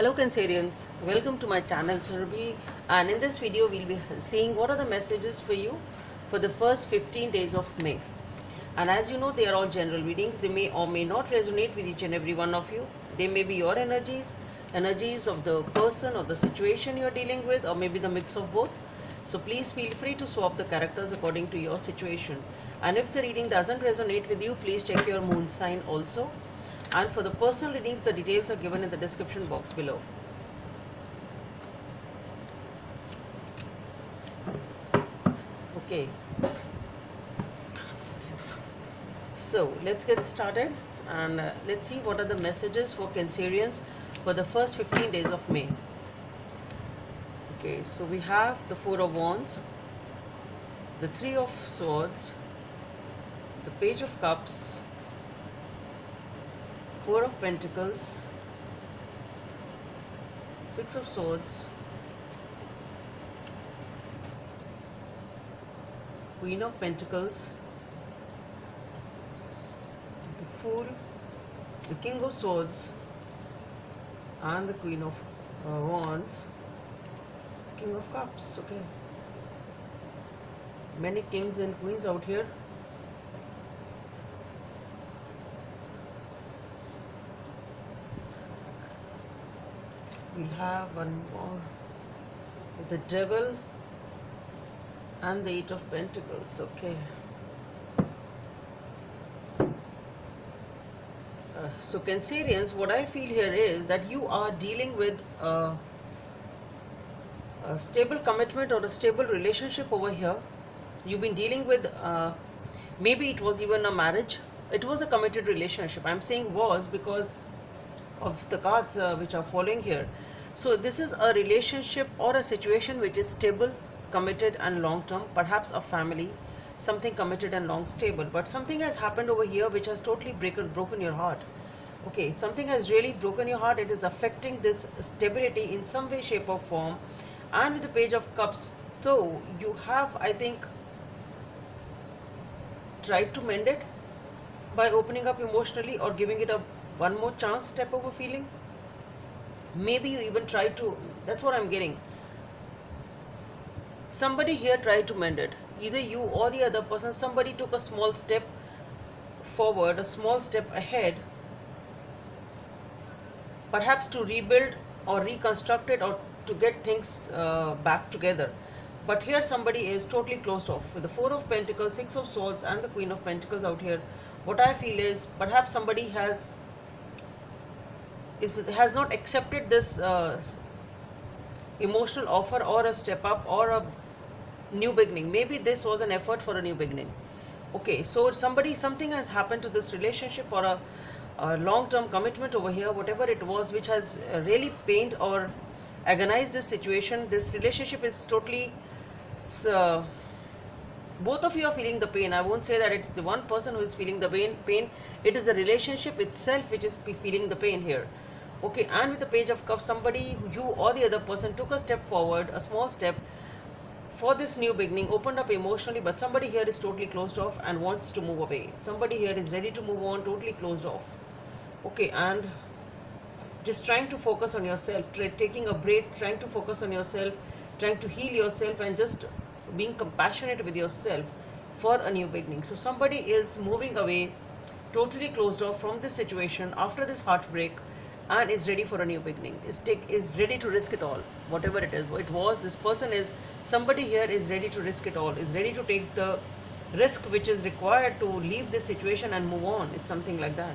Hello Cancerians, welcome to my channel Surabhi, and in this video we'll be seeing what are the messages for you for the first 15 days of May. And as you know, they are all general readings. They may or may not resonate with each and every one of you. They may be your energies, energies of the person or the situation you're dealing with, or maybe the mix of both. So please feel free to swap the characters according to your situation. And if the reading doesn't resonate with you, please check your moon sign also. And for the personal readings, the details are given in the description box below. Okay. So let's get started and let's see what are the messages for Cancerians for the first 15 days of May. Okay, so we have the Four of Wands, the Three of Swords, the Page of Cups, Four of Pentacles, Six of Swords, Queen of Pentacles, the Fool, the King of Swords, and the Queen of Wands, King of Cups. Okay, many kings and queens out here. We'll have one more with the Devil and the Eight of Pentacles. Okay. So Cancerians, what I feel here is that you are dealing with a stable commitment or a stable relationship over here. You've been dealing with, maybe it was even a marriage. It was a committed relationship. I'm saying was because of the cards which are following here. So this is a relationship or a situation which is stable, committed and long term, perhaps a family, something committed and long stable. But something has happened over here which has totally broken your heart. Okay, something has really broken your heart. It is affecting this stability in some way, shape or form. And with the Page of Cups, so you have, I think, tried to mend it by opening up emotionally or giving it a one more chance, step over feeling. Maybe you even tried to, that's what I'm getting. Somebody here tried to mend it. Either you or the other person, somebody took a small step forward, a small step ahead, perhaps to rebuild or reconstruct it or to get things back together. But here somebody is totally closed off. With the Four of Pentacles, Six of Swords and the Queen of Pentacles out here, what I feel is perhaps somebody has not accepted this emotional offer or a step up or a new beginning. Maybe this was an effort for a new beginning. Okay, so something has happened to this relationship or a long-term commitment over here, whatever it was, which has really pained or agonized this situation. This relationship is totally, both of you are feeling the pain. I won't say that it's the one person who is feeling the pain. It is the relationship itself which is feeling the pain here. Okay, and with the Page of Cups, somebody, you or the other person, took a step forward, a small step for this new beginning, opened up emotionally, but somebody here is totally closed off and wants to move away. Somebody here is ready to move on, totally closed off. Okay, and just trying to focus on yourself, taking a break, trying to focus on yourself, trying to heal yourself and just being compassionate with yourself for a new beginning. So somebody is moving away, totally closed off from this situation after this heartbreak, and is ready for a new beginning, is ready to risk it all, whatever it is. This person is, somebody here is ready to risk it all, is ready to take the risk which is required to leave this situation and move on. It's something like that.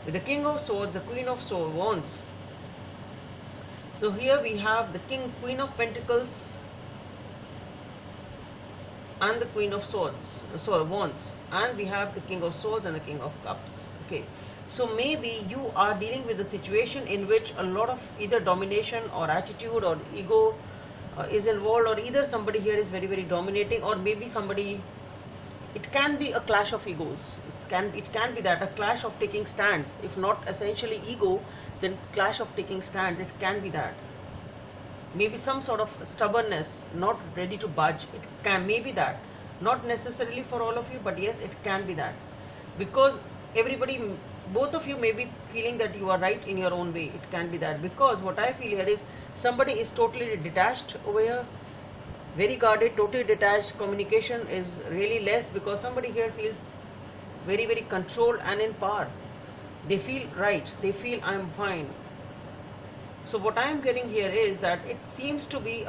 With the King of Swords, the Queen of Wands. So here we have the Queen of Pentacles and the Queen of Wands, and we have the King of Swords and the King of Cups. Okay, so maybe you are dealing with a situation in which a lot of either domination or attitude or ego is involved, or either somebody here is very, very dominating, or maybe somebody, it can be a clash of egos. It can be that a clash of taking stands. If not essentially ego, then clash of taking stands. It can be that. Maybe some sort of stubbornness, not ready to budge. It can maybe that. Not necessarily for all of you, but yes, it can be that. Because everybody both of you may be feeling that you are right in your own way. It can be that, because what I feel here is somebody is totally detached over here, very guarded, totally detached. Communication is really less, because somebody here feels very, very controlled and in power. They feel right, they feel I'm fine. So what I am getting here is that it seems to be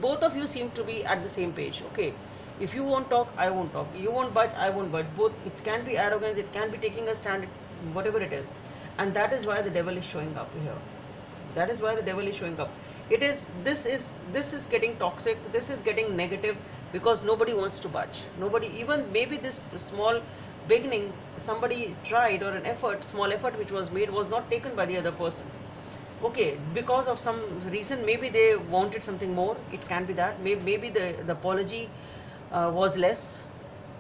both of you seem to be at the same page. Okay, if you won't talk, I won't talk. You won't budge, I won't budge. Both, it can be arrogance, it can be taking a stand, whatever it is, and that is why the devil is showing up here. That is why the devil is showing up. It is this is getting toxic. This is getting negative, because nobody wants to budge. Nobody, even maybe this small beginning, somebody tried, or an effort, small effort which was made, was not taken by the other person. Okay, because of some reason, maybe they wanted something more. It can be that. Maybe the apology was less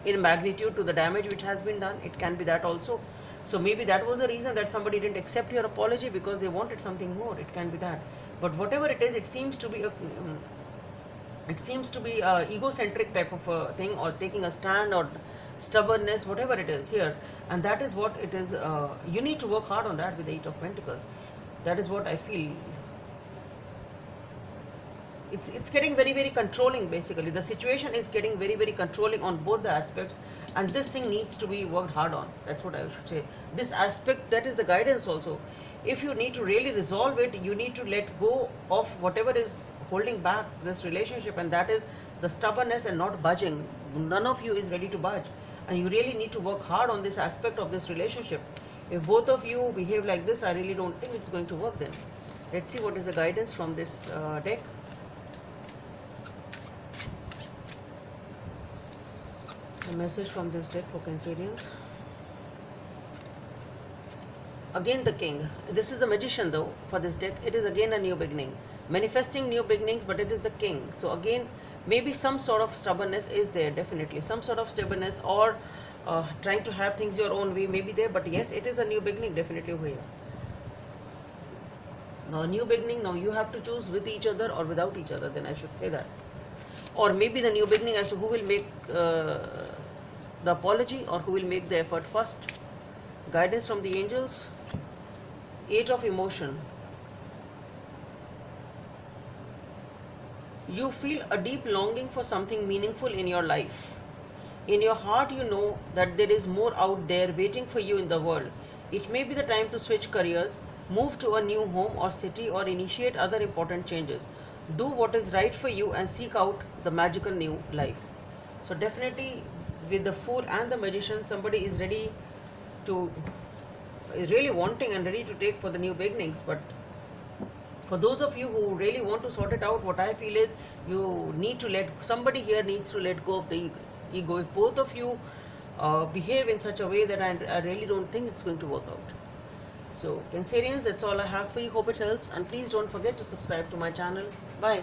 in magnitude to the damage which has been done. It can be that also. So maybe that was the reason that somebody didn't accept your apology, because they wanted something more. It can be that. But whatever it is, it seems to be a egocentric type of a thing, or taking a stand, or stubbornness, whatever it is here. And that is what it is. You need to work hard on that with the Eight of Pentacles. That is what I feel. It's getting very, very controlling. Basically, the situation is getting very, very controlling on both the aspects, and this thing needs to be worked hard on. That's what I should say. This aspect, that is the guidance also. If you need to really resolve it, you need to let go of whatever is holding back this relationship, and that is the stubbornness and not budging. None of you is ready to budge, and you really need to work hard on this aspect of this relationship. If both of you behave like this, I really don't think it's going to work then. Let's see what is the guidance from this deck. The message from this deck for Cancerians. Again the King. This is the Magician though for this deck. It is again a new beginning. Manifesting new beginnings, but it is the King. So again, maybe some sort of stubbornness is there, definitely. Some sort of stubbornness, or trying to have things your own way may be there, but yes, it is a new beginning, definitely over here. Now, a new beginning, now you have to choose with each other or without each other, then I should say that. Or maybe the new beginning as to who will make the apology, or who will make the effort first. Guidance from the angels. Age of emotion. You feel a deep longing for something meaningful in your life. In your heart, you know that there is more out there waiting for you in the world. It may be the time to switch careers, move to a new home or city, or initiate other important changes. Do what is right for you and seek out the magical new life. So definitely with the Fool and the Magician, somebody is ready to, is really wanting and ready to take for the new beginnings. But for those of you who really want to sort it out, what I feel is you need to somebody here needs to let go of the ego. If both of you behave in such a way, that I really don't think it's going to work out. So Cancerians, that's all I have for you. Hope it helps, and please don't forget to subscribe to my channel. Bye.